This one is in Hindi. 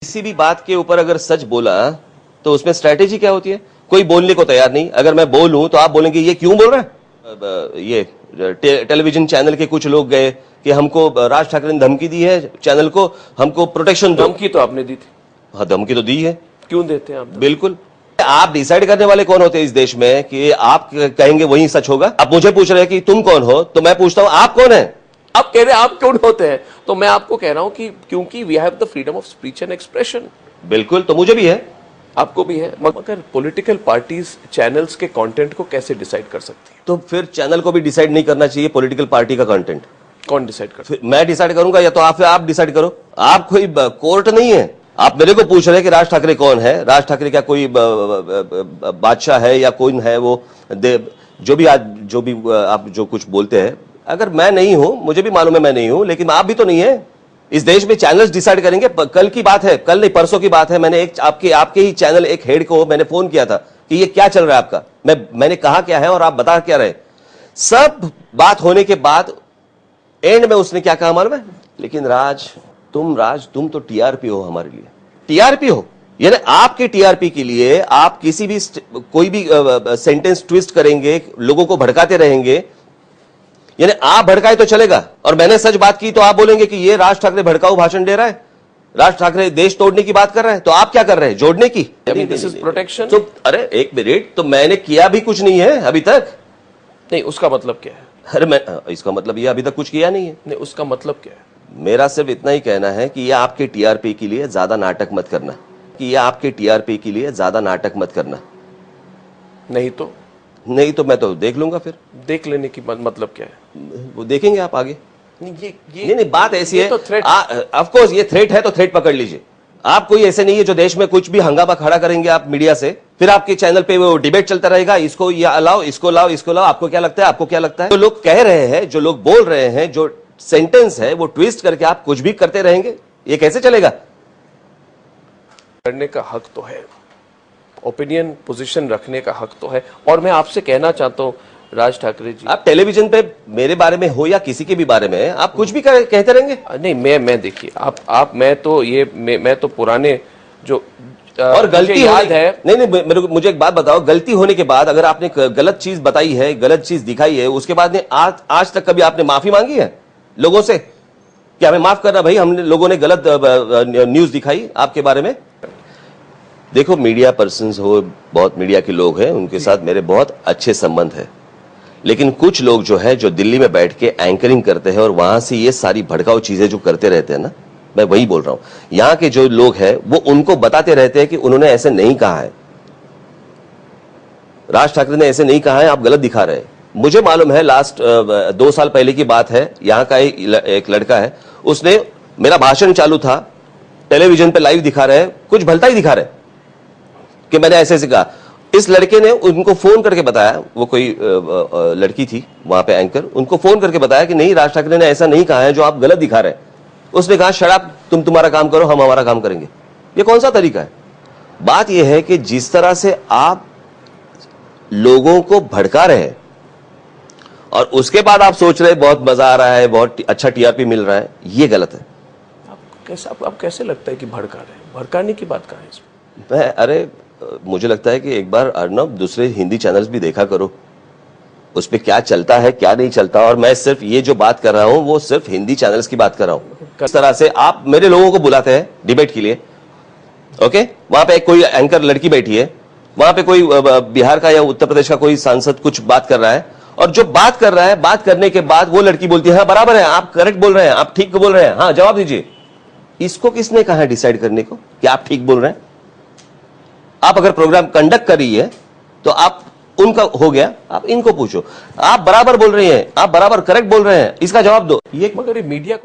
किसी भी बात के ऊपर अगर सच बोला तो उसमें स्ट्रैटेजी क्या होती है? कोई बोलने को तैयार नहीं। अगर मैं बोलूं तो आप बोलेंगे ये क्यों बोल रहा है? ये टेलीविजन चैनल के कुछ लोग गए कि हमको राज ठाकरे ने धमकी दी है, चैनल को हमको प्रोटेक्शन दो। धमकी तो आपने दी थी। हाँ, धमकी तो दी है। क्यों देते हैं आप? बिल्कुल। आप डिसाइड करने वाले कौन होते हैं इस देश में कि आप कहेंगे वही सच होगा? आप मुझे पूछ रहे हैं कि तुम कौन हो, तो मैं पूछता हूं आप कौन है? आप कह रहे हैं आप क्यों होते हैं, तो मैं आपको कह रहा हूं कि क्योंकि we have the freedom of speech and expression. बिल्कुल, तो मुझे भी है, आपको भी है। मगर पॉलिटिकल पार्टीज चैनल्स के कंटेंट को कैसे डिसाइड कर सकती है? तो फिर चैनल को भी डिसाइड नहीं करना चाहिए पॉलिटिकल पार्टी का कंटेंट? कौन डिसाइड करता है? मैं डिसाइड करूंगा या तो आप डिसाइड करो। आप कोई कोर्ट नहीं है। आप मेरे को पूछ रहे हैं कि राज ठाकरे कौन है? राज ठाकरे क्या कोई बादशाह है या कौन है? वो जो भी आप जो कुछ बोलते हैं, अगर मैं नहीं हूं, मुझे भी मालूम है मैं नहीं हूं, लेकिन आप भी तो नहीं है। इस देश में चैनल्स डिसाइड करेंगे। कल की बात है, कल नहीं परसों की बात है, मैंने एक आपके ही चैनल एक हेड को मैंने फोन किया था कि ये क्या चल रहा है आपका। मैंने कहा क्या है और आप बता क्या रहे। सब बात होने के बाद एंड में उसने क्या कहा मालूम है? लेकिन राज तुम तो टीआरपी हो हमारे लिए। टीआरपी हो यानी आपके टीआरपी के लिए आप किसी भी कोई भी सेंटेंस ट्विस्ट करेंगे, लोगों को भड़काते रहेंगे। यानी आप भड़काए तो चलेगा और मैंने सच बात की तो आप बोलेंगे कि ये राज ठाकरे भड़काऊ भाषण दे रहा है, राज ठाकरे देश तोड़ने की बात कर रहा है। तो आप क्या कर रहे हैं? जोड़ने की। This is protection. तो अरे एक मिनट, तो मैंने किया भी कुछ नहीं है अभी तक। नहीं, उसका मतलब क्या है? अरे मैं इसका मतलब ये अभी तक कुछ किया नहीं है। नहीं, उसका मतलब क्या है? मेरा सिर्फ इतना ही कहना है कि ये आपके टीआरपी के लिए ज्यादा नाटक मत करना, कि ये आपके टीआरपी के लिए ज्यादा नाटक मत करना। नहीं तो मैं तो देख लूंगा। फिर देख लेने की मतलब क्या है? वो देखेंगे आप आगे। नहीं, बात ऐसी है। तो ऑफ कोर्स ये थ्रेट है तो थ्रेट पकड़ लीजिए। आप कोई ऐसे नहीं है जो देश में कुछ भी हंगामा खड़ा करेंगे आप मीडिया से, फिर आपके चैनल पे वो डिबेट चलता रहेगा, इसको ये लाओ, इसको लाओ, इसको लाओ, आपको क्या लगता है, आपको क्या लगता है। जो लोग कह रहे हैं, जो लोग बोल रहे हैं, जो सेंटेंस है वो ट्विस्ट करके आप कुछ भी करते रहेंगे, ये कैसे चलेगा? करने का हक तो है, ओपिनियन पोजीशन रखने का हक तो है। और मैं आपसे कहना चाहता हूं राज ठाकरे जी, आप टेलीविजन पे मेरे बारे में हो या किसी के भी बारे में आप कुछ भी कहते रहेंगे। नहीं, मैं देखिए मैं तो पुराने जो और गलती याद है। नहीं, मुझे एक बात बताओ, गलती होने के बाद अगर आपने गलत चीज बताई है, गलत चीज दिखाई है, उसके बाद आज तक कभी आपने माफी मांगी है लोगों से कि हमें माफ करना भाई, हमने लोगों ने गलत न्यूज दिखाई आपके बारे में? देखो, मीडिया पर्सन्स हो, बहुत मीडिया के लोग हैं, उनके साथ मेरे बहुत अच्छे संबंध है, लेकिन कुछ लोग जो है जो दिल्ली में बैठ के एंकरिंग करते हैं और वहां से ये सारी भड़काऊ चीजें जो करते रहते हैं ना, मैं वही बोल रहा हूं। यहां के जो लोग हैं वो उनको बताते रहते हैं कि उन्होंने ऐसे नहीं कहा है, राज ठाकरे ने ऐसे नहीं कहा है, आप गलत दिखा रहे हैं। मुझे मालूम है, लास्ट 2 साल पहले की बात है, यहां का एक लड़का है, उसने मेरा भाषण चालू था, टेलीविजन पे लाइव दिखा रहे, कुछ भलता ही दिखा रहे कि मैंने ऐसे कहा। इस लड़के ने उनको फोन करके बताया, वो कोई लड़की थी वहां पे एंकर, उनको फोन करके बताया कि नहीं, राज ठाकरे ने ऐसा नहीं कहा है जो आप गलत दिखा रहे हैं। उसने कहा शराब, तुम तुम्हारा काम करो, हम हमारा काम करेंगे। ये कौन सा तरीका है? बात यह है कि जिस तरह से आप लोगों को भड़का रहे हैं और उसके बाद आप सोच रहे हैं बहुत मजा आ रहा है, बहुत अच्छा टीआरपी मिल रहा है, ये गलत है। आप कैसे लगता है कि भड़का रहे हैं? भड़काने की बात कहाँ है इसमें? अरे मुझे लगता है कि एक बार अर्नब दूसरे हिंदी चैनल्स भी देखा करो, उस पर क्या चलता है क्या नहीं चलता। और मैं सिर्फ ये जो बात कर रहा हूं वो सिर्फ हिंदी चैनल्स की बात कर रहा हूं। इस तरह से आप मेरे लोगों को बुलाते हैं डिबेट के लिए, ओके, वहां पे कोई एंकर लड़की बैठी है, वहां पे कोई बिहार का या उत्तर प्रदेश का कोई सांसद कुछ बात कर रहा है, और जो बात कर रहा है, बात करने के बाद वो लड़की बोलती है हाँ बराबर है, आप करेक्ट बोल रहे हैं, आप ठीक बोल रहे हैं, हाँ जवाब दीजिए। इसको किसने कहा है डिसाइड करने को कि आप ठीक बोल रहे हैं? आप अगर प्रोग्राम कंडक्ट कर रही है तो आप उनका हो गया, आप इनको पूछो, आप बराबर बोल रही हैं, आप बराबर करेक्ट बोल रहे हैं, इसका जवाब दो। ये मगर मीडिया